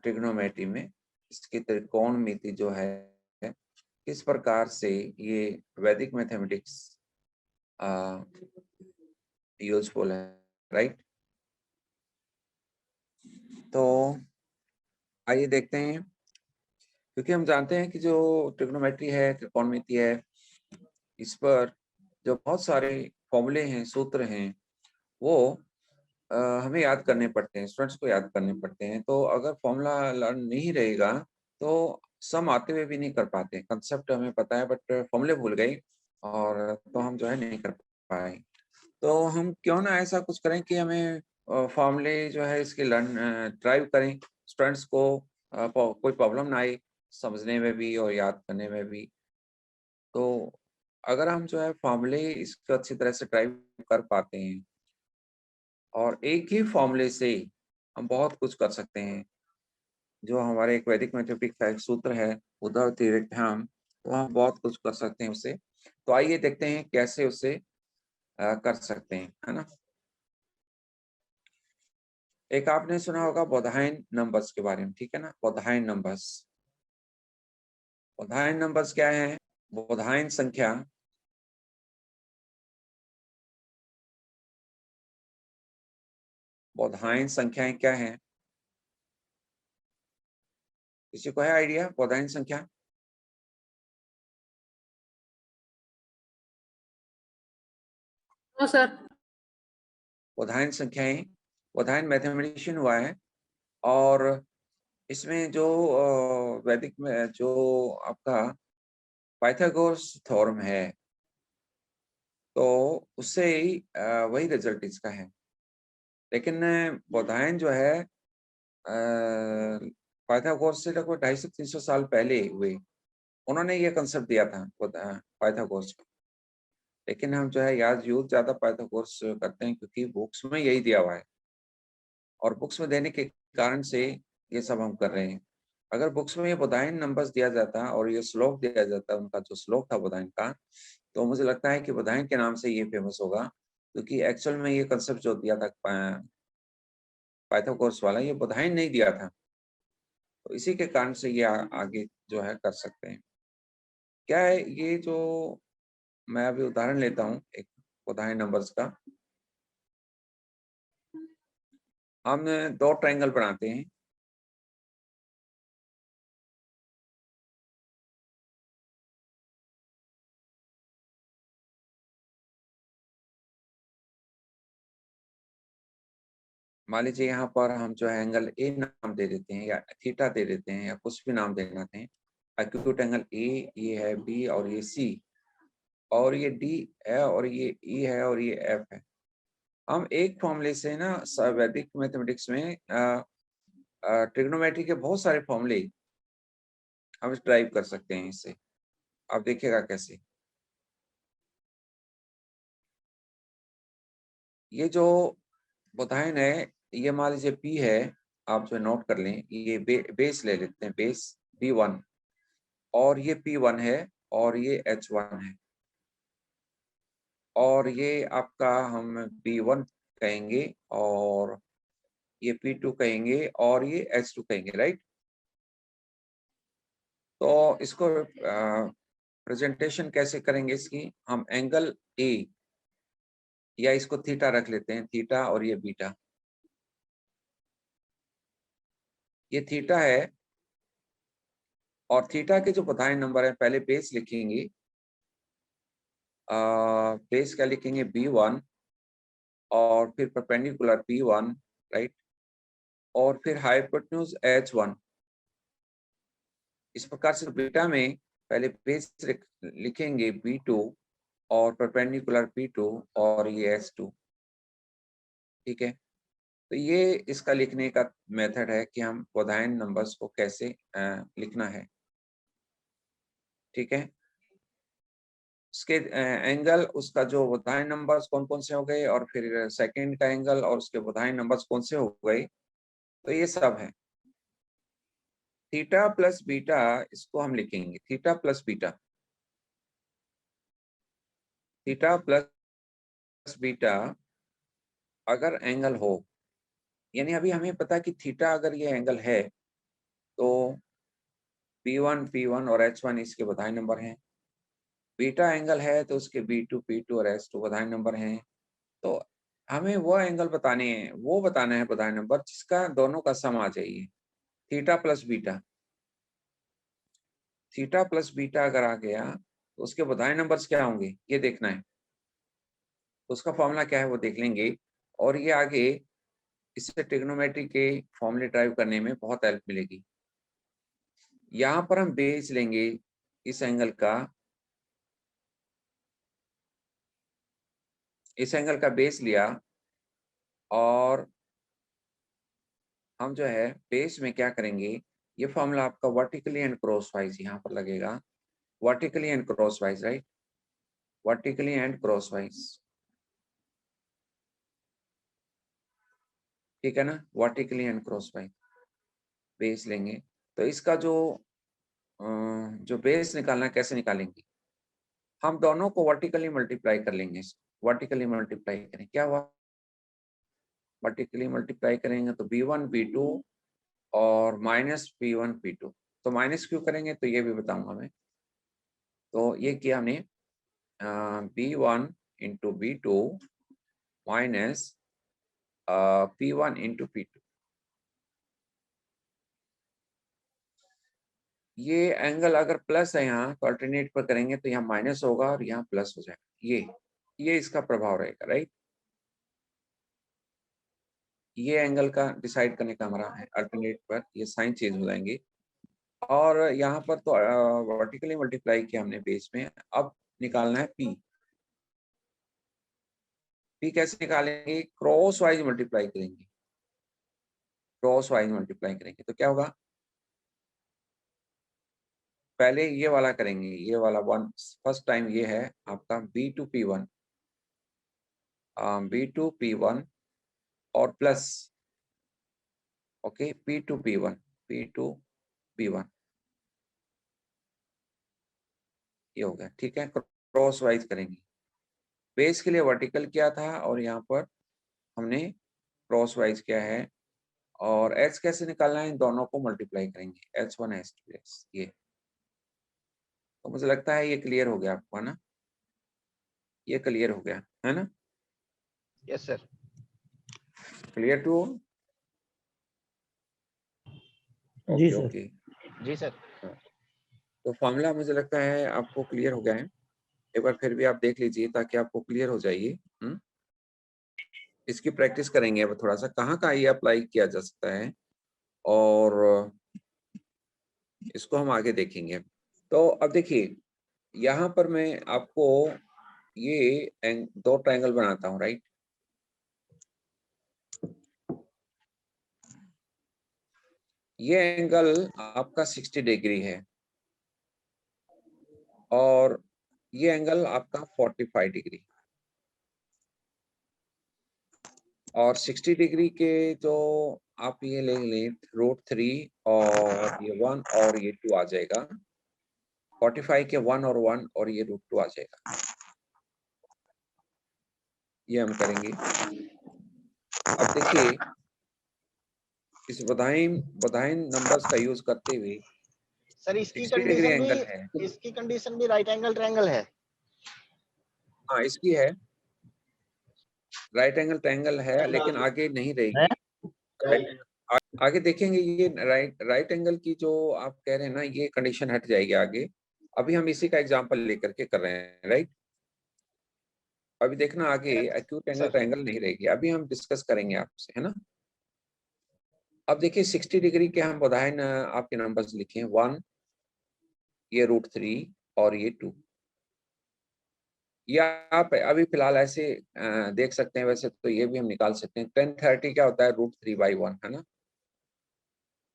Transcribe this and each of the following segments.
Trigonometry में इसकी त्रिकोणमिति जो है किस प्रकार से ये वैदिक मैथमेटिक्स यूजफुल है, राइट। तो आइए देखते हैं, क्योंकि हम जानते हैं कि जो ट्रिग्नोमेट्री है, त्रिकोणमिति है, इस पर जो बहुत सारे फॉर्मूले हैं, सूत्र हैं, वो हमें याद करने पड़ते हैं, स्टूडेंट्स को याद करने पड़ते हैं। तो अगर फॉर्मूला लर्न नहीं रहेगा तो सम आते हुए भी नहीं कर पाते। कंसेप्ट हमें पता है बट फॉर्मूले भूल गए और तो हम जो है नहीं कर पाए। तो हम क्यों ना ऐसा कुछ करें कि हमें फॉर्मूले जो है इसके लर्न ड्राइव करें, स्टूडेंट्स को कोई प्रॉब्लम ना आए समझने में भी और याद करने में भी। तो अगर हम जो है फॉर्मूले इसको अच्छी तरह से ड्राइव कर पाते हैं और एक ही फॉर्मूले से हम बहुत कुछ कर सकते हैं। जो हमारे एक वैदिक मैथमेटिक्स का एक सूत्र है उद्धव त्रिविक्रम, तो हम बहुत कुछ कर सकते हैं उससे। तो आइए देखते हैं कैसे उसे कर सकते हैं, है ना। एक आपने सुना होगा बोधायन नंबर्स के बारे में, ठीक है ना। बोधायन नंबर्स, बोधायन नंबर्स क्या है? बोधायन संख्या बोधायन संख्याएं क्या है? किसी को है आइडिया बोधायन संख्या? हाँ सर। बोधायन संख्याएं, बोधायन मैथमेटिशियन हुआ है और इसमें जो वैदिक में जो आपका पाइथागोरस थ्योरम है, तो उससे ही वही रिजल्ट इसका है। लेकिन बोधायन जो है पाइथागोरस से लगभग 250-300 साल पहले हुए। उन्होंने ये कंसेप्ट दिया था पाइथागोरस का। लेकिन हम जो है याद यूज ज्यादा पाइथागोरस करते हैं क्योंकि बुक्स में यही दिया हुआ है और बुक्स में देने के कारण से ये सब हम कर रहे हैं। अगर बुक्स में ये बोधायन नंबर्स दिया जाता और ये श्लोक दिया जाता, उनका जो श्लोक था बोधायन का, तो मुझे लगता है कि बोधायन के नाम से ये फेमस होगा, क्योंकि एक्चुअल में ये कंसेप्ट जो दिया था पाइथागोरस वाला, ये बोधायन नहीं दिया था। तो इसी के कारण से ये आगे जो है कर सकते हैं। क्या है ये जो मैं अभी उदाहरण लेता हूँ एक बोधायन नंबर्स का। हम दो ट्रायंगल बनाते हैं, मान लीजिए यहाँ पर हम जो है एंगल ए नाम दे देते हैं या थीटा दे देते हैं या कुछ भी नाम दे देते हैं। एक्यूट एंगल ए, ये है बी और ये सी, और ये डी है और ये ई है और ये एफ है। हम एक फॉर्मूले से ना वैदिक मैथमेटिक्स में ट्रिग्नोमेट्री के बहुत सारे फॉर्मूले हम ड्राइव कर सकते हैं इससे। आप देखिएगा कैसे। ये जो बोधायन है, ये मान लीजिए पी है, आप जो नोट कर लें, ये बेस ले लेते हैं, बेस B1, और ये P1 है और ये H1 है, और ये आपका हम B1 कहेंगे और ये P2 कहेंगे और ये H2 कहेंगे, राइट। तो इसको प्रेजेंटेशन कैसे करेंगे इसकी? हम एंगल ए या इसको थीटा रख लेते हैं, थीटा और ये बीटा। ये थीटा है और थीटा के जो बोधायन नंबर है, पहले बेस लिखेंगे, बेस क्या लिखेंगे? B1 और फिर परपेंडिकुलर P1, राइट, और फिर हाइपोटेन्यूज H1। इस प्रकार से बीटा में पहले बेस लिखेंगे B2 और परपेंडिकुलर P2 और ये H2, ठीक है। तो ये इसका लिखने का मेथड है कि हम बोधायन नंबर्स को कैसे लिखना है, ठीक है। उसके एंगल, उसका जो बोधायन नंबर्स कौन कौन से हो गए और फिर सेकंड का एंगल और उसके बोधायन नंबर्स कौन से हो गए, तो ये सब है। थीटा प्लस बीटा, इसको हम लिखेंगे theta plus beta, theta plus beta अगर एंगल हो, यानी अभी हमें पता है कि थीटा अगर ये एंगल है तो P1 P1 और H1 इसके बधाई नंबर हैं। बीटा एंगल है तो उसके B2 P2 और S2 बधाई नंबर हैं। तो हमें वो एंगल बताने हैं, वो बताना है बधाई नंबर जिसका दोनों का सम आ जाइए। Theta plus beta, theta plus beta अगर आ गया तो उसके बधाई नंबर्स क्या होंगे ये देखना है। तो उसका फॉर्मूला क्या है वो देख लेंगे, और ये आगे इससे ट्रिग्नोमेट्री के फॉर्मूले ड्राइव करने में बहुत हेल्प मिलेगी। यहाँ पर हम बेस लेंगे इस एंगल का, इस एंगल का बेस लिया, और हम जो है बेस में क्या करेंगे, ये फॉर्मूला आपका वर्टिकली एंड क्रॉस वाइज यहाँ पर लगेगा। Vertically and cross wise, right, vertically and cross wise, ठीक है ना, vertically and cross wise base लेंगे। तो इसका जो बेस निकालना कैसे निकालेंगे, हम दोनों को वर्टिकली मल्टीप्लाई कर लेंगे। वर्टिकली मल्टीप्लाई करें, क्या हुआ, वर्टिकली मल्टीप्लाई करेंगे तो B1 B2 और माइनस P1 P2। तो माइनस क्यों करेंगे तो ये भी बताऊंगा मैं। तो ये किया हमने B1 into B2 minus P1 into P2। ये एंगल अगर प्लस है यहाँ तो अल्टरनेट पर करेंगे तो यहाँ माइनस होगा और यहाँ प्लस हो जाएगा। ये इसका प्रभाव रहेगा, राइट। ये एंगल का डिसाइड करने का हमारा है, अल्टरनेट पर ये साइन चेंज हो जाएंगे। और यहाँ पर तो वर्टिकली मल्टीप्लाई किया हमने बेस में, अब निकालना है P। P कैसे निकालेंगे, क्रॉस वाइज मल्टीप्लाई करेंगे, क्रॉस वाइज मल्टीप्लाई करेंगे तो क्या होगा, पहले ये वाला करेंगे, ये वाला वन फर्स्ट टाइम ये है आपका B2 P1, B2 P1 और plus okay P2 P1, P2 P1, ये हो गया, ठीक है। क्रॉस वाइज करेंगे, बेस के लिए वर्टिकल किया था और यहाँ पर हमने क्रॉस वाइज किया है। और H कैसे निकालना है, इन दोनों को मल्टीप्लाई करेंगे, H1 H2 ये। तो मुझे लगता है ये क्लियर हो गया आपको, है ना, ये क्लियर हो गया है ना। Yes sir. क्लियर टू, जी ओके सर। ओके। जी सर। तो फॉर्मूला मुझे लगता है आपको क्लियर हो गया है, एक बार फिर भी आप देख लीजिए ताकि आपको क्लियर हो जाइए। इसकी प्रैक्टिस करेंगे अब थोड़ा सा, कहाँ कहाँ ये अप्लाई किया जा सकता है और इसको हम आगे देखेंगे। तो अब देखिए यहाँ पर मैं आपको ये दो ट्रायंगल बनाता हूँ, राइट। ये एंगल आपका 60 डिग्री है और ये एंगल आपका 45 डिग्री, और 60 डिग्री के जो आप ये ले लें √3 और ये 1 और ये 2 आ जाएगा, 45 के 1 और 1 और ये √2 आ जाएगा। ये हम करेंगे। अब देखिए इस बधाइन नंबर्स का यूज करते हुए सर इसकी 60 डिग्री कंडीशन एंगल है, भी, इसकी कंडीशन भी राइट एंगल ट्रायंगल है। हाँ इसकी है, राइट एंगल ट्रायंगल है, लेकिन आगे नहीं रहेगी। आगे देखेंगे ये राइट एंगल की जो आप कह रहे हैं ना, ये कंडीशन हट जाएगी आगे। अभी हम इसी का एग्जांपल लेकर के कर रहे हैं, राइट। अभी देखना आगे एक्यूट एंगल ट्रायंगल नहीं रहेगी, अभी हम डिस्कस करेंगे आपसे, है ना। अब देखिए 60 डिग्री के हम बधाइन आपके नंबर्स लिखे हैं, 1, ये √3 और ये 2। या आप अभी फिलहाल ऐसे देख सकते हैं, वैसे तो ये भी हम निकाल सकते हैं। 1030 क्या होता है, √3/1, है ना।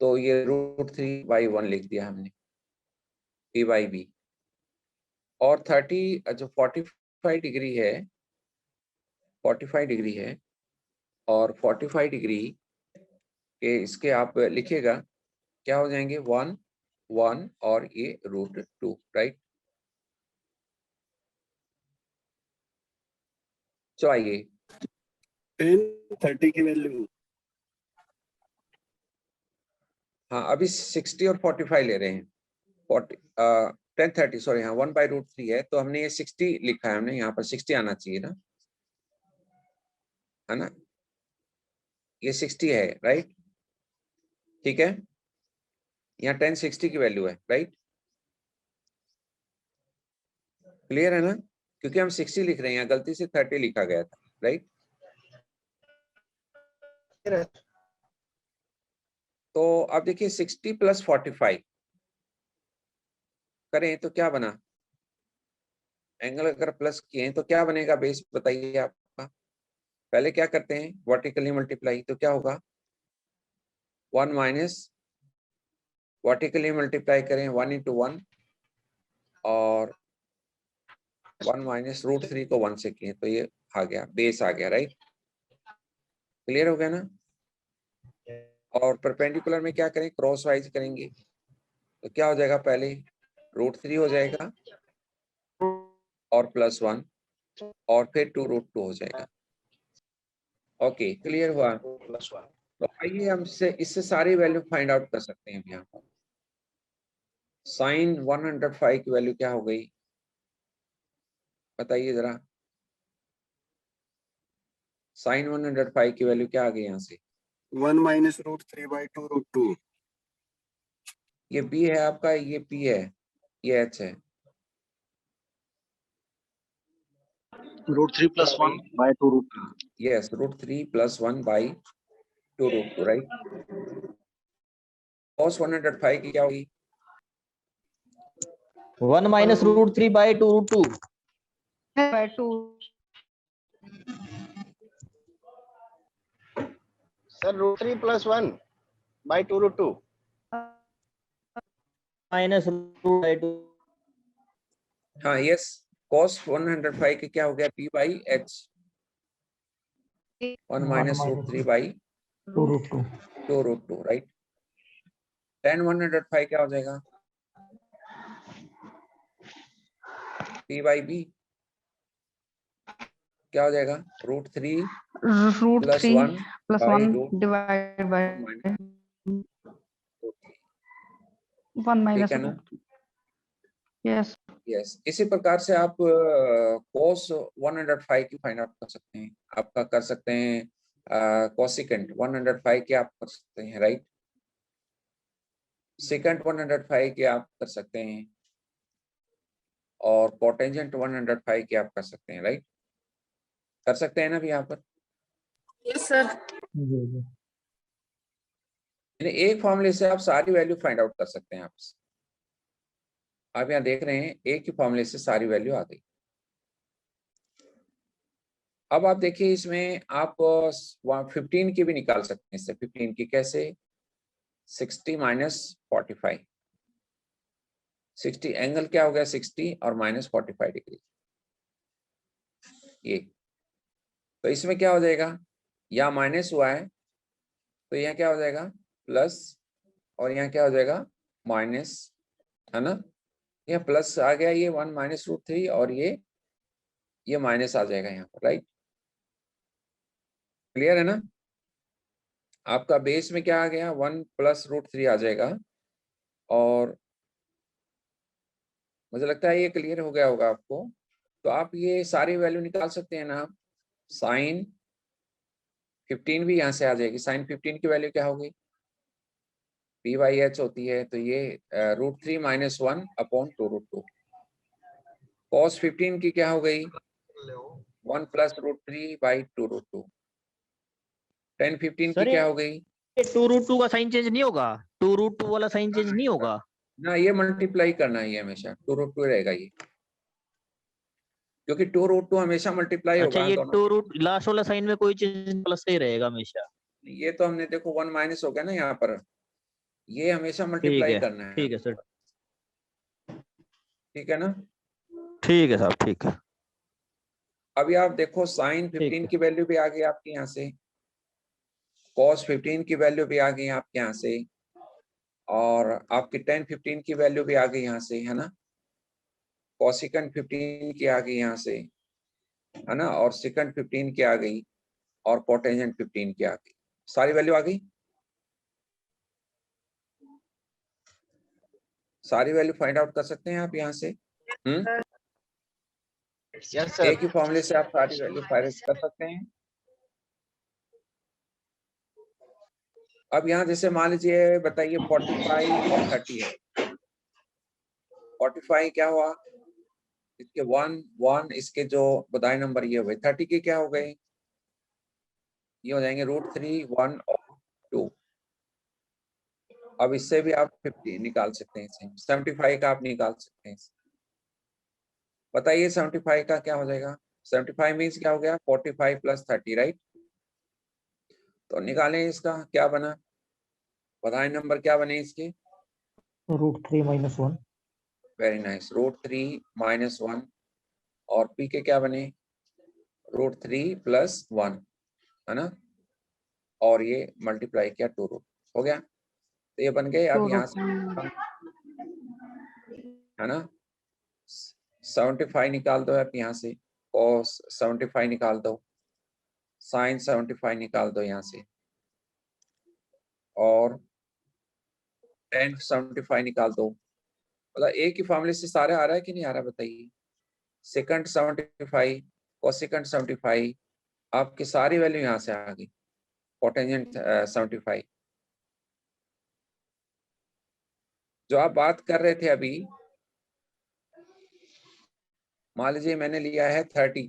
तो ये √3/1 लिख दिया हमने, P/B। और 30 जो 45 डिग्री है, 45 डिग्री है, और 45 डिग्री के इसके आप लिखिएगा क्या हो जाएंगे, 1 1 और ये √2, राइट। तो आइए 1030 की वैल्यू हाँ अभी 60 और 45 ले रहे हैं, 10 30 सॉरी, हाँ 1/√3 है, तो हमने ये 60 लिखा है, हमने यहाँ पर 60 आना चाहिए ना, है ना, ये 60 है, राइट, ठीक है, यहाँ 10 60 की वैल्यू है, राइट, क्लियर है ना, क्योंकि हम 60 लिख रहे हैं, यहाँ गलती से 30 लिखा गया था, राइट। तो अब देखिए 60 + 45 करें तो क्या बना, एंगल अगर प्लस किए हैं तो क्या बनेगा बेस, बताइए आपका। पहले क्या करते हैं, वर्टिकली मल्टीप्लाई, तो क्या होगा 1 माइनस, वर्टिकली मल्टीप्लाई करें 1 × 1 और 1 माइनस √3 को 1 से किए तो ये आ गया, बेस आ गया, राइट, क्लियर हो गया ना। और परपेंडिकुलर में क्या करें, क्रॉस वाइज करेंगे तो क्या हो जाएगा, पहले √3 हो जाएगा और +1 और फिर 2√2 हो जाएगा। ओके, क्लियर हुआ। तो आइए हम इससे सारी वैल्यू फाइंड आउट कर सकते हैं। यहाँ पर साइन 105 की वैल्यू क्या हो गई, बताइए जरा, साइन 105 की वैल्यू क्या आ गई यहाँ से, 1 - √3/2√2। ये बी है आपका, ये पी है, ये एच है, √3 + 1/2√2। Yes, √3 + 1/2√2, right. cos 105 की क्या होगी, 1 - √3/2√2। सर √3 + 1/2√2 -√2/2। हाँ यस, cos 105 की क्या हो गया, p/h, 1 - √3/2√2, राइट। tan 105 क्या हो जाएगा, p/b क्या हो जाएगा, √3 + 1 divided by 1 ठीक minus है ना, yes यस। इसी प्रकार से आप cos 105 की फाइंड आउट कर सकते हैं, आपका कर सकते हैं कोसिकेंट 105 की आप कर सकते हैं, राइट, सेकंड 105 की आप कर सकते हैं और कोटेंजेंट 105 की आप कर सकते हैं, राइट, कर सकते हैं ना भी यहाँ पर। yes sir यानी एक फॉर्मूले से आप सारी वैल्यू फाइंड आउट कर सकते हैं। आप यहाँ देख रहे हैं एक ही फॉर्मूले से सारी वैल्यू आ गई। अब आप देखिए इसमें आप 15 की भी निकाल सकते हैं, इससे 15 की कैसे, 60 - 45, 60 एंगल क्या हो गया, 60 और -45 डिग्री, ये तो इसमें क्या हो जाएगा, यहाँ माइनस हुआ है तो यहाँ क्या हो जाएगा प्लस, और यहाँ क्या हो जाएगा माइनस, है ना, यहाँ प्लस आ गया, ये 1 - √3 और ये माइनस आ जाएगा यहाँ पर, राइट, क्लियर है ना। आपका बेस में क्या आ गया, 1 + √3 आ जाएगा, और मुझे लगता है ये क्लियर हो गया होगा आपको। तो आप ये सारी वैल्यू निकाल सकते हैं ना, साइन 15 भी यहाँ से आ जाएगी, साइन 15 की वैल्यू क्या होगी, p/h होती है, तो ये √3 - 1/2√2, cos 15 की क्या हो गई, 1 + √3/2√2, tan 15 की सर क्या हो गई, ये 2√2 का साइन चेंज नहीं होगा, 2√2 वाला साइन चेंज नहीं होगा ना, ये मल्टीप्लाई करना है, ये हमेशा 2√2 रहेगा ये, क्योंकि 2√2 हमेशा मल्टीप्लाई अच्छा, होगा ये दोनों। 2 लास्ट वाला साइन में कोई चेंज प्लस से ही रहेगा हमेशा। ये तो हमने देखो 1 माइनस हो गया ना यहाँ पर, ये हमेशा मल्टीप्लाई करना है, ठीक है सर, ठीक है ना। ठीक है साहब, ठीक है। अभी आप देखो साइन 15 की वैल्यू भी आ गई आपके यहाँ से, cos 15 की वैल्यू भी आ गई आपके यहाँ से, और आपकी tan 15 की वैल्यू भी आ गई यहाँ से, है ना, कोसिकेंट 15 की आ गई यहाँ से, है ना, और सेकंड 15 की आ गई, और कोटेंजेंट 15 की आ गई, सारी वैल्यू आ गई। सारी वैल्यू फाइंड आउट कर सकते हैं आप यहाँ से। Yes, sir. एक ही फॉर्मूले से आप सारी वैल्यू फाइंड आउट कर सकते हैं। अब यहाँ जैसे मान लीजिए, बताइए 45 और 30 है। 45 क्या हुआ, इसके 1 इसके जो बदाई नंबर ये हुए। 30 के क्या हो गए, ये हो जाएंगे √3, 1 और 2। अब इससे भी आप 50 निकाल सकते हैं, 75 का आप निकाल सकते हैं। बताइए 75 का क्या हो जाएगा। 75 मीन्स क्या हो गया, 45 + 30, राइट। तो निकालें इसका क्या बना, बदाई नंबर क्या बने इसके, √3 - 1। Very nice, √3 - 1। और पी के क्या बने, √3 + 1, है ना। और ये मल्टीप्लाई किया 2 रूट, हो गया। तो ये बन गए। अब यहाँ से है ना 75 निकाल दो आप यहाँ से, cos 75 निकाल दो, sin 75 निकाल दो यहाँ से, और tan 75 निकाल दो। मतलब एक ही फॉर्मूले से सारे आ रहा है कि नहीं आ रहा, बताइए। सेकंड 75, कोसेकंड 75, आपकी सारी वैल्यू यहाँ से आ गई। कोटेंजेंट 75 जो आप बात कर रहे थे अभी, मान लीजिए मैंने लिया है 30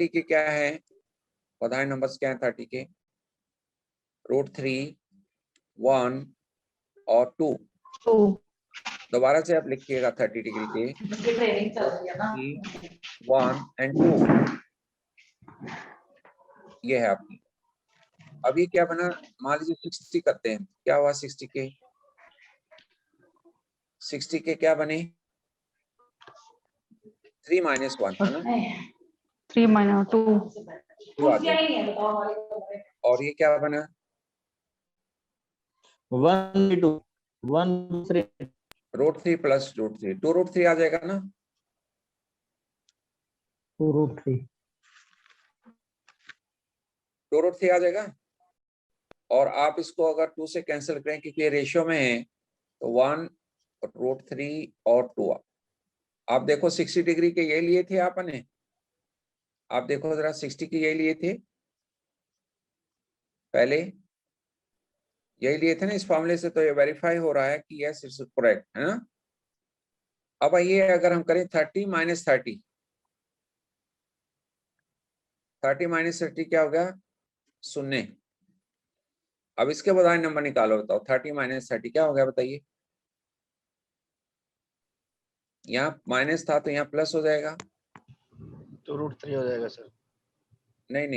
के क्या है, बधाई नंबर्स क्या है 30 के, √3, 1 और 2। दोबारा से आप लिखिएगा 30 डिग्री के 1 और 2, ये है आपकी। अब ये क्या बना, मान लीजिए 60 करते हैं, क्या हुआ 60 के क्या बने, 3 - 1 है ना, 3 - 2। और ये क्या बना, 1/2 1/3 √3 + √3, 2√3 आ जाएगा ना, 2√3। 2√3 आ जाएगा। और आप इसको अगर 2 से कैंसिल करें क्योंकि ये रेशियो में है, तो 1 √3 और 2। आप देखो 60 डिग्री के ये लिए थे आपने, आप देखो जरा 60 के ये लिए थे, पहले यही लिए थे ना इस फॉर्मूले से। तो ये वेरीफाई हो रहा है कि यस इट्स करेक्ट, है ना। अब ये अगर हम करें 30 - 30, 30 - 30 क्या हो गया, 0। अब इसके बजाय नंबर निकालो, बताओ 30 - 30 क्या हो गया, बताइए। यहाँ माइनस था तो यहाँ प्लस हो जाएगा, तो √3 हो जाएगा सर। नहीं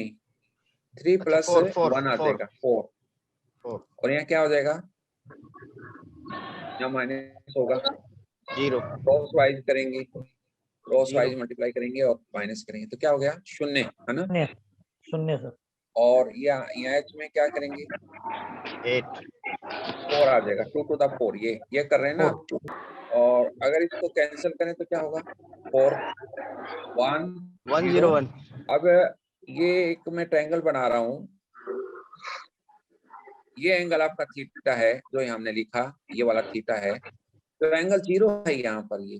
3 अच्छा, + 1 आ जाएगा 4। और यहाँ क्या हो जाएगा, यहाँ माइनस होगा, 0 क्रॉस वाइज करेंगे, क्रॉस 0 वाइज मल्टीप्लाई करेंगे और माइनस करेंगे तो क्या हो गया, 0, है ना। 0 सर। और यहाँ एच में क्या करेंगे, 8 4 आ जाएगा, 2 to the 4, ये कर रहे हैं ना आप। और अगर इसको कैंसिल करें तो क्या होगा, 4 1 0। 101 अब ये एक मैं ट्रायंगल बना रहा हूँ, ये एंगल आपका थीटा है जो यहाँ हमने लिखा, ये वाला थीटा है। तो एंगल 0 है यहाँ पर ये।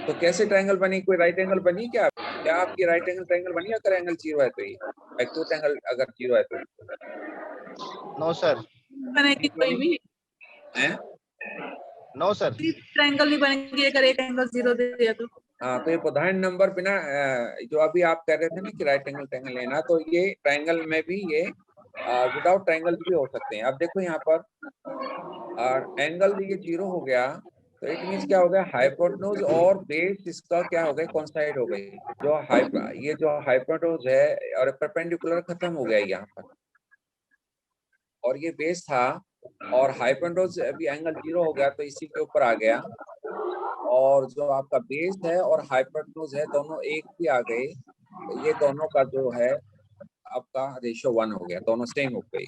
तो कैसे ट्रायंगल बनी, कोई राइट एंगल बनी क्या आपकी राइट एंगल ट्रायंगल बनी अगर एंगल 0 है तो, ये एक्यूट एंगल अगर 0 है तो। नो सर, बनेगी कोई भी हैं, नो सर, ट्रायंगल नहीं बनेगी अगर एक एंगल 0 दे दिया तो। हाँ तो ये प्रधान नंबर बिना जो अभी आप कह रहे थे ना कि राइट एंगल ट्रायंगल लेना, तो ये ट्रायंगल में भी ये विदाउट ट्रायंगल भी हो सकते हैं। अब देखो यहाँ पर एंगल ये 0 हो गया तो इट मींस क्या हो गया, हाइपोटेन्यूज और बेस इसका क्या हो गया, कोइंसाइड हो गई। जो ये जो हाइपोटेन्यूज है और परपेंडिकुलर खत्म हो गया यहाँ पर, और ये बेस था और हाइपोटेन्यूज अभी एंगल 0 हो गया तो इसी के ऊपर आ गया। और जो आपका बेस है और हाइपोटेन्यूज है दोनों एक ही आ गए, तो ये दोनों का जो है आपका रेशियो 1 हो गया, दोनों सेम हो गई।